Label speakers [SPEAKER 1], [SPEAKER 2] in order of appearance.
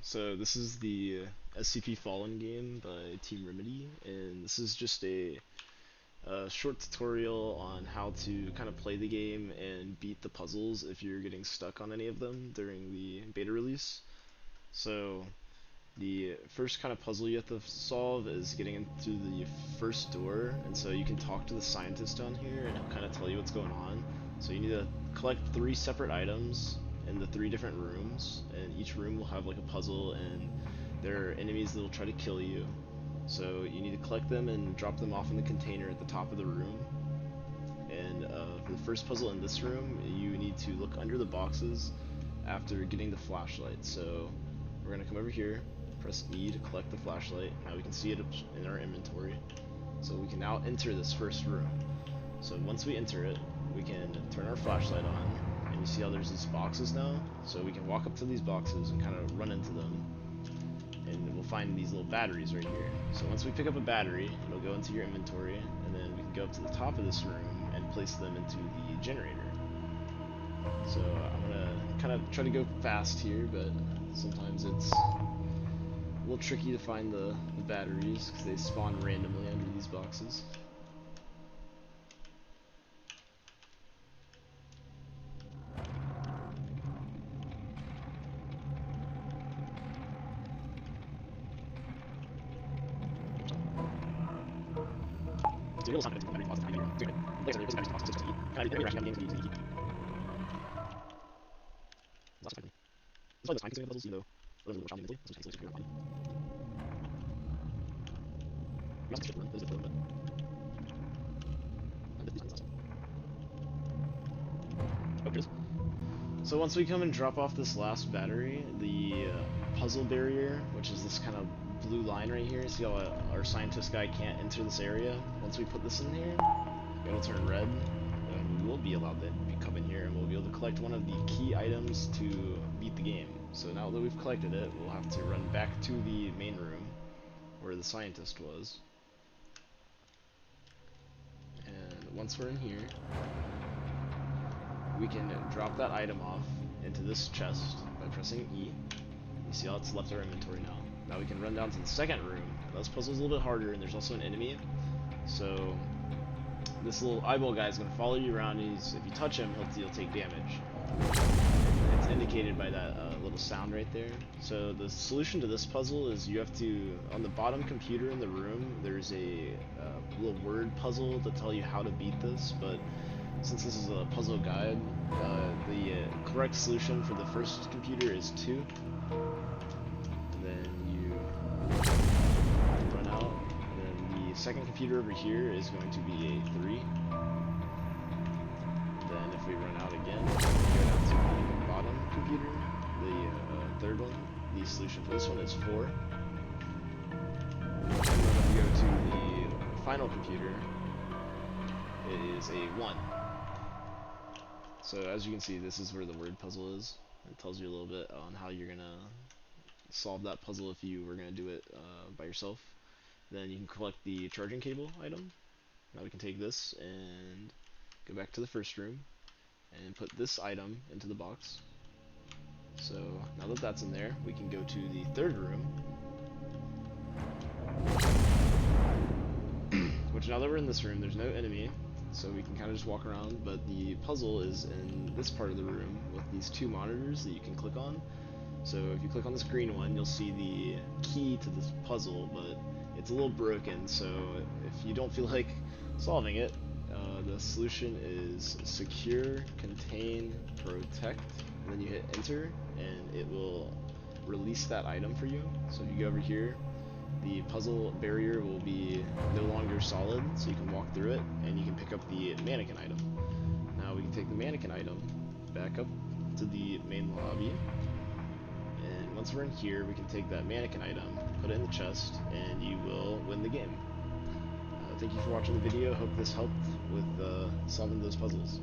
[SPEAKER 1] So this is the SCP Fallen game by Team Remedy, and this is just a short tutorial on how to kind of play the game and beat the puzzles if you're getting stuck on any of them during the beta release. So the first kind of puzzle you have to solve is getting into the first door, and so you can talk to the scientist down here and he'll kind of tell you what's going on. So you need to collect 3 separate items in the 3 different rooms, and each room will have like a puzzle, and there are enemies that will try to kill you. So you need to collect them and drop them off in the container at the top of the room. And for the first puzzle in this room, you need to look under the boxes after getting the flashlight. So we're going to come over here, press E to collect the flashlight. Now we can see it in our inventory. So we can now enter this first room. So once we enter it, we can turn our flashlight on, and you see how there's these boxes now? So we can walk up to these boxes and kind of run into them, and we'll find these little batteries right here. So once we pick up a battery, it'll go into your inventory, and then we can go up to the top of this room and place them into the generator. So I'm gonna kind of try to go fast here, but sometimes it's a little tricky to find the batteries because they spawn randomly under these boxes. So you're able to find battery deposits behind here. Like I said, you're placing batteries in boxes just to eat. Kind of every ration game to eat. Lots of time. It's like those time consuming puzzles, even though they're a little challenging mentally. Sometimes it's really fun. You also skip the run, those are the little bit. And this awesome. Oh, here it is. So once we come and drop off this last battery, the puzzle barrier, which is this kind of blue line right here, see how our scientist guy can't enter this area? Once we put this in here, it'll turn red, and we will be allowed to come in here, and we'll be able to collect one of the key items to beat the game. So now that we've collected it, we'll have to run back to the main room where the scientist was. And once we're in here, we can drop that item off into this chest by pressing E. You see how it's left our inventory now. Now we can run down to the second room. This puzzle's a little bit harder, and there's also an enemy. So this little eyeball guy is going to follow you around, and if you touch him, he'll take damage. It's indicated by that little sound right there. So the solution to this puzzle is you have to, on the bottom computer in the room, there's a little word puzzle to tell you how to beat this, but since this is a puzzle guide, the correct solution for the first computer is 2. And then you run out. And then the second computer over here is going to be a 3. Then if we run out again, we go down to the bottom computer, the third one. The solution for this one is 4. And then if we go to the final computer, it is a 1. So as you can see, this is where the word puzzle is. It tells you a little bit on how you're gonna solve that puzzle if you were gonna do it by yourself. Then you can collect the charging cable item. Now we can take this and go back to the first room and put this item into the box. So now that that's in there, we can go to the third room, which now that we're in this room, there's no enemy, so we can kind of just walk around, but the puzzle is in this part of the room with these 2 monitors that you can click on. So if you click on this green one, you'll see the key to this puzzle, but it's a little broken, so if you don't feel like solving it, the solution is secure, contain, protect, and then you hit enter, and it will release that item for you. So if you go over here, the puzzle barrier will be no longer solid, so you can walk through it, and you can pick up the mannequin item. Now we can take the mannequin item back up to the main lobby, and once we're in here, we can take that mannequin item, put it in the chest, and you will win the game. Thank you for watching the video. Hope this helped with solving those puzzles.